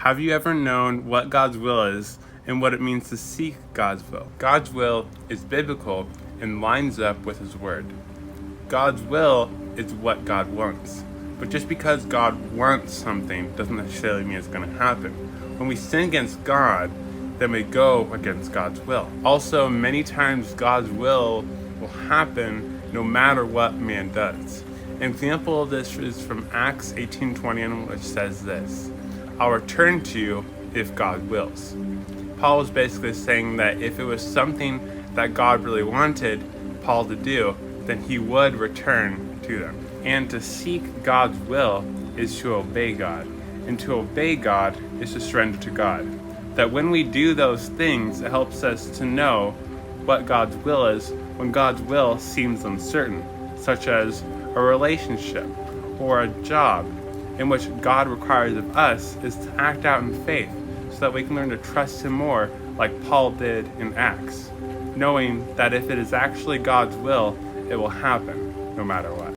Have you ever known what God's will is and what it means to seek God's will? God's will is biblical and lines up with His Word. God's will is what God wants. But just because God wants something doesn't necessarily mean it's going to happen. When we sin against God, then we go against God's will. Also, many times God's will happen no matter what man does. An example of this is from Acts 18:20, which says this: I'll return to you if God wills. Paul is basically saying that if it was something that God really wanted Paul to do, then he would return to them. And to seek God's will is to obey God. And to obey God is to surrender to God. That when we do those things, it helps us to know what God's will is when God's will seems uncertain, such as a relationship or a job, in which God requires of us is to act out in faith so that we can learn to trust Him more, like Paul did in Acts, knowing that if it is actually God's will, it will happen no matter what.